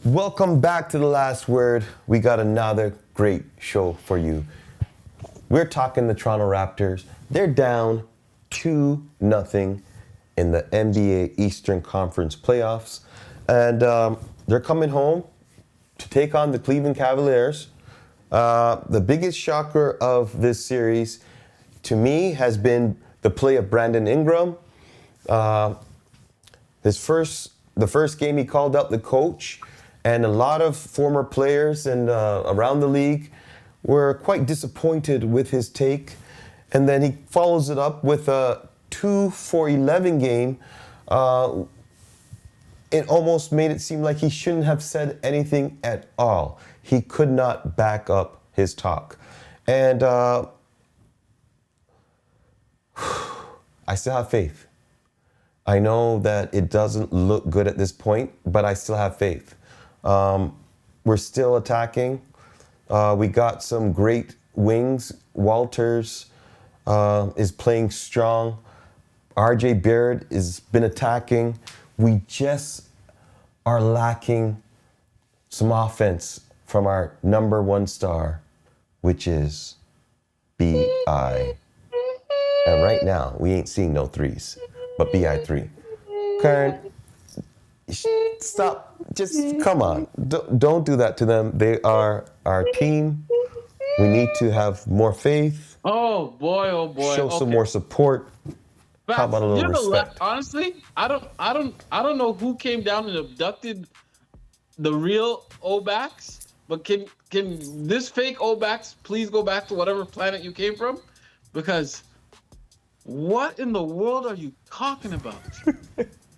Welcome back to The Last Word. We got another great show for you. We're talking the Toronto Raptors. They're down 2-0 in the NBA Eastern Conference playoffs. And they're coming home to take on the Cleveland Cavaliers. The biggest shocker of this series, to me, has been the play of Brandon Ingram. The first game he called up the coach, and a lot of former players and around the league were quite disappointed with his take. And then he follows it up with a 2-for-11 game. It almost made it seem like he shouldn't have said anything at all. He could not back up his talk. And I still have faith. I know that it doesn't look good at this point, but I still have faith. We're still attacking. We got some great wings. Walters is playing strong. RJ Barrett has been attacking. We just are lacking some offense from our number one star, which is B.I. And right now, we ain't seeing no threes, but B.I. 3. Karen, stop. Just come on. Don't do that to them. They are our team. We need to have more faith. Oh boy. Show some more support. Facts. How about a little respect? Honestly, I don't know who came down and abducted the real O-backs, but can this fake O-backs please go back to whatever planet you came from? Because what in the world are you talking about?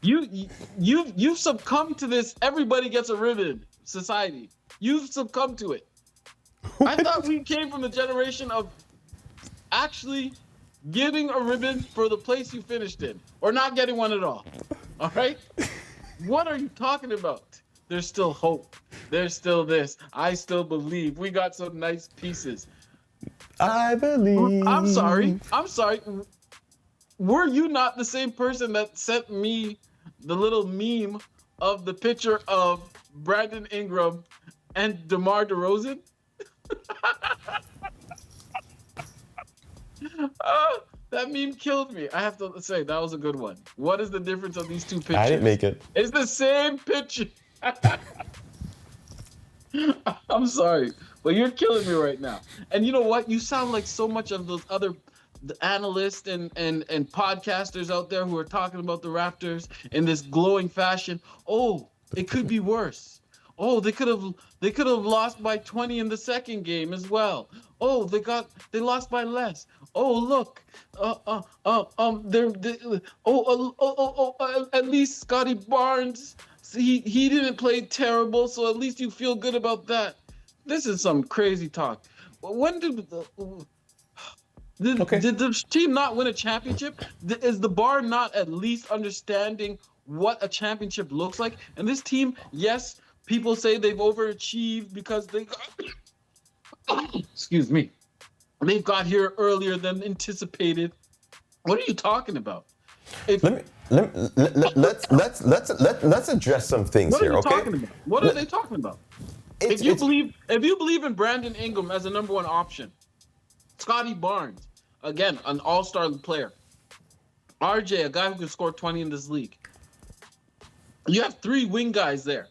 You've succumbed to this everybody gets a ribbon society. You've succumbed to it. I thought we came from the generation of actually getting a ribbon for the place you finished in, or not getting one at all. All right? What are you talking about? There's still hope. There's still this. I still believe. We got some nice pieces. I believe. I'm sorry. Were you not the same person that sent me the little meme of the picture of Brandon Ingram and DeMar DeRozan? That meme killed me. I have to say, that was a good one. What is the difference of these two pictures? I didn't make it. It's the same picture. I'm sorry, but you're killing me right now. And you know what? You sound like so much of those other analysts and podcasters out there who are talking about the Raptors in this glowing fashion. Oh, it could be worse. Oh, they could have lost by 20 in the second game as well. Oh, they lost by less. Oh, look. At least Scotty Barnes, he didn't play terrible, so at least you feel good about that. This is some crazy talk. When did the team not win a championship? Is the bar not at least understanding what a championship looks like? And this team, yes, people say they've overachieved because they got, excuse me, they've got here earlier than anticipated. What are you talking about? Let's address some things here, okay? What are they talking about? If you believe in Brandon Ingram as a number one option, Scotty Barnes, again, an all-star player, RJ, a guy who can score 20 in this league. You have three wing guys there.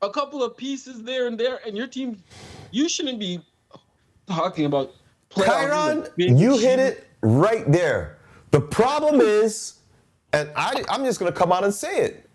A couple of pieces there and there, and your team, you shouldn't be talking about playoffs. Kyron, you hit it right there. The problem is, and I'm just going to come out and say it,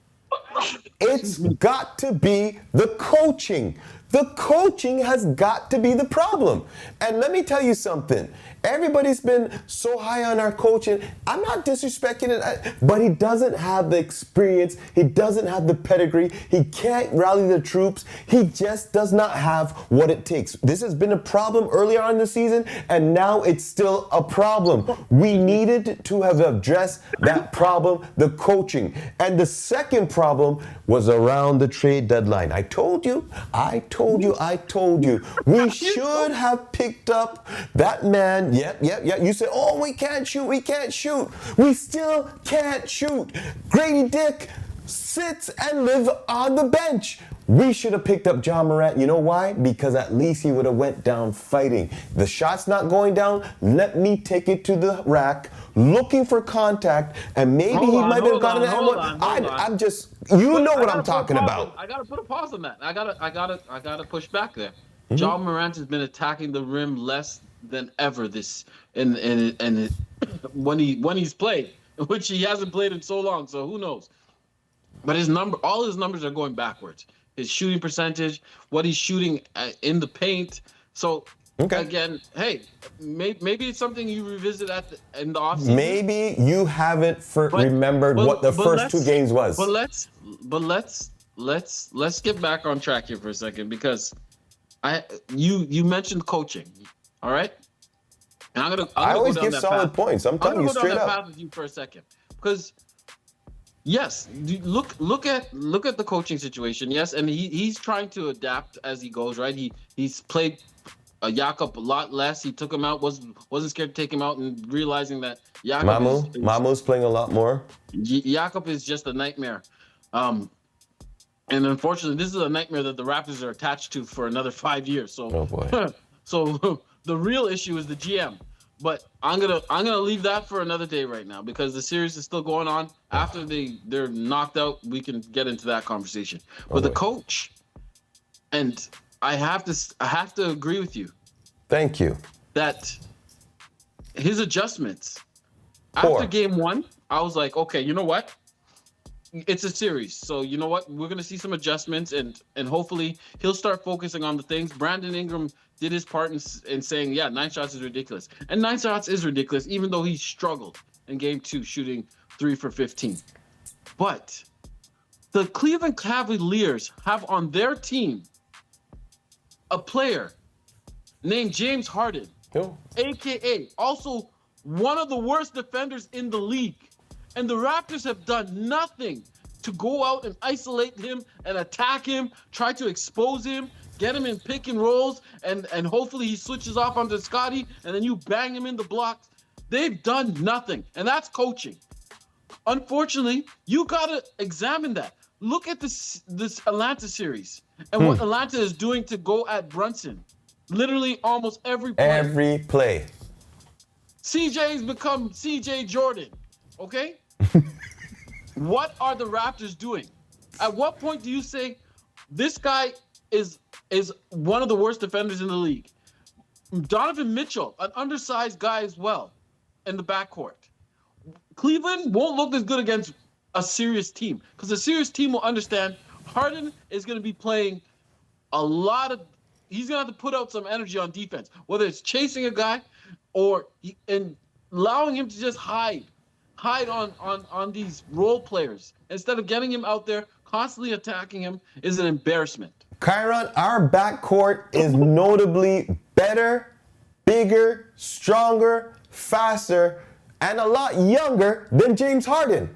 it's got to be the coaching. The coaching has got to be the problem. And let me tell you something. Everybody's been so high on our coaching. I'm not disrespecting it, but he doesn't have the experience. He doesn't have the pedigree. He can't rally the troops. He just does not have what it takes. This has been a problem earlier on in the season, and now it's still a problem. We needed to have addressed that problem, the coaching. And the second problem was around the trade deadline. I told you. We should have picked up that man. Yep. You said, oh, we can't shoot. We still can't shoot. Grady Dick, sits and lives on the bench. We should have picked up John Morant. You know why? Because at least he would have went down fighting. The shot's not going down. Let me take it to the rack, looking for contact, and maybe he might have gotten that one. I'm just, you know what I'm talking about. I gotta put a pause on that. I gotta push back there. John Morant has been attacking the rim less than ever this and when he's played, which he hasn't played in so long. So who knows? But all his numbers are going backwards. His shooting percentage, what he's shooting in the paint. So again, hey, maybe it's something you revisit in the offseason. Maybe you haven't remembered what the first 2 games was. But let's get back on track here for a second, because you mentioned coaching, all right? And I always give solid points. I'm telling you straight up. I'm gonna go down that path with you for a second, because yes, look at the coaching situation. Yes, and he's trying to adapt as he goes. Right, he's played Jakob a lot less. He took him out. Wasn't scared to take him out, and realizing that Mamu's playing a lot more. Jakob is just a nightmare. And unfortunately, this is a nightmare that the Raptors are attached to for another 5 years. So, oh boy. So the real issue is the GM. But I'm gonna leave that for another day right now, because the series is still going on. After they're knocked out, we can get into that conversation. But the coach, and I have to agree with you. Thank you. That his adjustments after game 1, I was like, okay, you know what? It's a series, so you know what? We're gonna see some adjustments, and hopefully he'll start focusing on the things. Brandon Ingram did his part in saying, yeah, 9 shots is ridiculous, and 9 shots is ridiculous, even though he struggled in game 2 shooting 3 for 15. But the Cleveland Cavaliers have on their team a player named James Harden, aka also one of the worst defenders in the league. And the Raptors have done nothing to go out and isolate him and attack him, try to expose him, get him in pick and rolls, and hopefully he switches off onto Scotty, and then you bang him in the blocks. They've done nothing, and that's coaching. Unfortunately, you got to examine that. Look at this Atlanta series and what Atlanta is doing to go at Brunson. Literally almost every play. Every play. CJ's become CJ Jordan, okay? What are the Raptors doing? At what point do you say this guy is one of the worst defenders in the league? Donovan Mitchell, an undersized guy as well, in the backcourt. Cleveland won't look as good against a serious team, because a serious team will understand Harden is going to be playing he's going to have to put out some energy on defense, whether it's chasing a guy or and allowing him to just hide on these role players instead of getting him out there constantly attacking him is an embarrassment. Kyron, our backcourt is notably better, bigger, stronger, faster, and a lot younger than James Harden.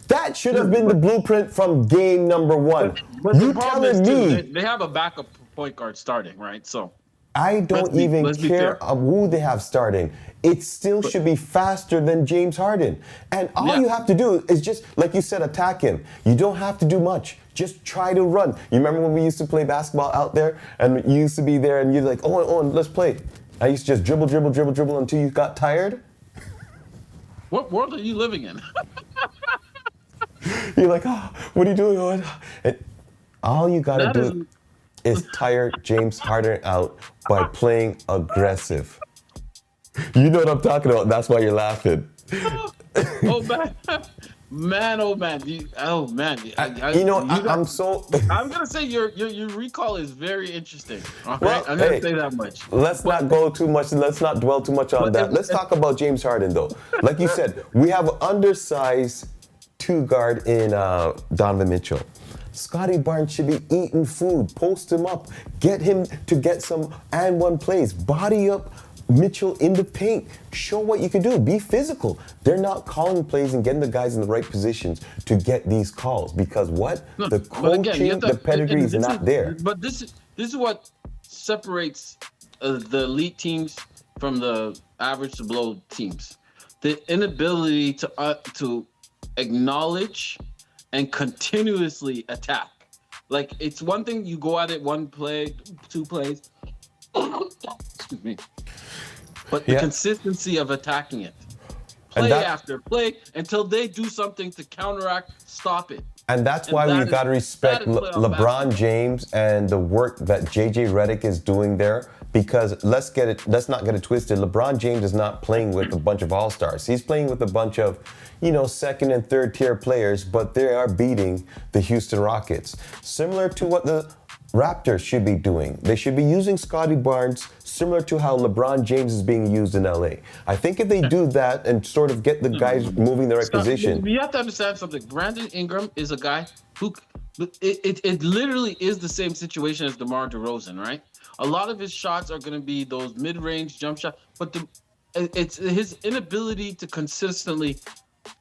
That should have been the blueprint from game number 1. But you telling me they have a backup point guard starting, right? So I don't even care who they have starting. It still should be faster than James Harden. And all you have to do is just, like you said, attack him. You don't have to do much. Just try to run. You remember when we used to play basketball out there and you used to be there and you're like, Owen, let's play. I used to just dribble until you got tired. What world are you living in? You're like, what are you doing, Owen? And all you got to do is tire James Harden out by playing aggressive. You know what I'm talking about. That's why you're laughing. Oh, man. Oh, man. I'm so... I'm going to say your recall is very interesting. Okay? Well, I'm going to say that much. Let's not go too much. Let's not dwell too much on that. Let's talk about James Harden, though. Like you said, we have an undersized 2-guard in Donovan Mitchell. Scotty Barnes should be eating food. Post him up. Get him to get some and one plays. Body up Mitchell in the paint. Show what you can do. Be physical. They're not calling plays and getting the guys in the right positions to get these calls because the coaching, the pedigree is not there. But this is what separates the elite teams from the average to below teams. The inability to acknowledge and continuously attack. Like, it's one thing you go at it one play, two plays. Excuse me. But the consistency of attacking it, play after play, until they do something to counteract, stop it. And that's why we got to respect LeBron James and the work that JJ Redick is doing there. Because let's not get it twisted. LeBron James is not playing with a bunch of all-stars. He's playing with a bunch of, second and third tier players, but they are beating the Houston Rockets. Similar to what the Raptors should be doing. They should be using Scottie Barnes similar to how LeBron James is being used in LA. I think if they do that and sort of get the guys moving the right position. You have to understand something. Brandon Ingram is a guy who, it literally is the same situation as DeMar DeRozan, right? A lot of his shots are going to be those mid-range jump shots, but it's his inability to consistently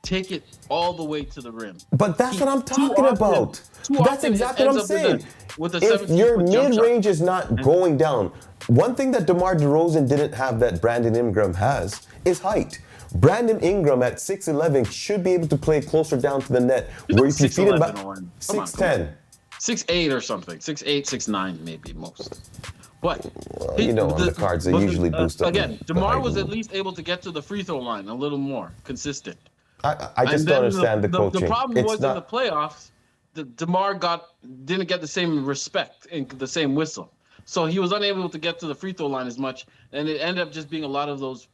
take it all the way to the rim. But that's what I'm talking about. That's exactly what I'm saying. If your mid-range is not going down, one thing that DeMar DeRozan didn't have that Brandon Ingram has is height. Brandon Ingram at 6'11" should be able to play closer down to the net. Where if you feed him about 6'10". 6'8" or something. 6'8", 6'9" maybe most. But on the cards they usually boost up. Again, DeMar was at least able to get to the free throw line a little more consistent. I just don't understand the coaching. The problem was in the playoffs, DeMar didn't get the same respect and the same whistle. So he was unable to get to the free throw line as much, and it ended up just being a lot of those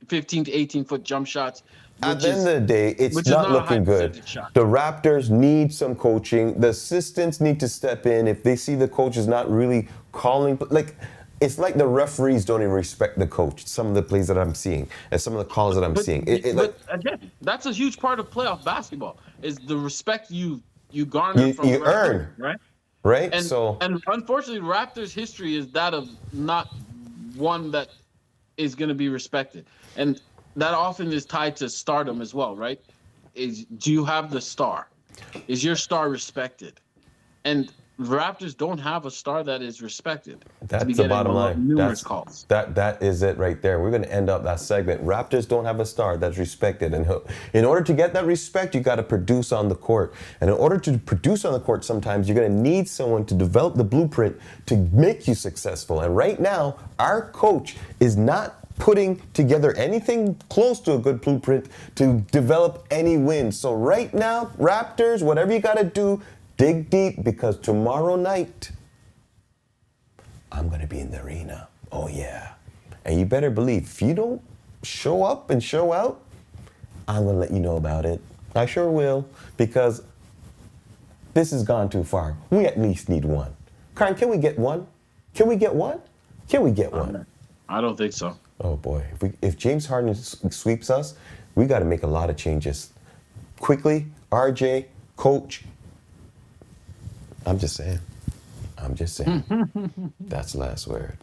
15 to 18-foot jump shots. At the end of the day, it's not looking good. The Raptors need some coaching. The assistants need to step in. If they see the coach is not really calling, it's like the referees don't even respect the coach. Some of the plays that I'm seeing and some of the calls that I'm seeing. But again, that's a huge part of playoff basketball, is the respect you garner from you earn, right? Right. And unfortunately, Raptors history is that of not one that is going to be respected, and that often is tied to stardom as well, right? Do you have the star? Is your star respected? And the Raptors don't have a star that is respected. That's the bottom line. Numerous calls. That is it right there. We're going to end up that segment. Raptors don't have a star that's respected. And in order to get that respect, you got to produce on the court. And in order to produce on the court, sometimes you're going to need someone to develop the blueprint to make you successful. And right now, our coach is not putting together anything close to a good blueprint to develop any wins. So right now, Raptors, whatever you got to do, dig deep, because tomorrow night, I'm going to be in the arena. Oh, yeah. And you better believe, if you don't show up and show out, I'm going to let you know about it. I sure will, because this has gone too far. We at least need one. Karen, can we get one? Can we get one? Can we get one? I don't think so. Oh, boy. If James Harden sweeps us, we got to make a lot of changes. Quickly, RJ, coach. I'm just saying. That's the last word.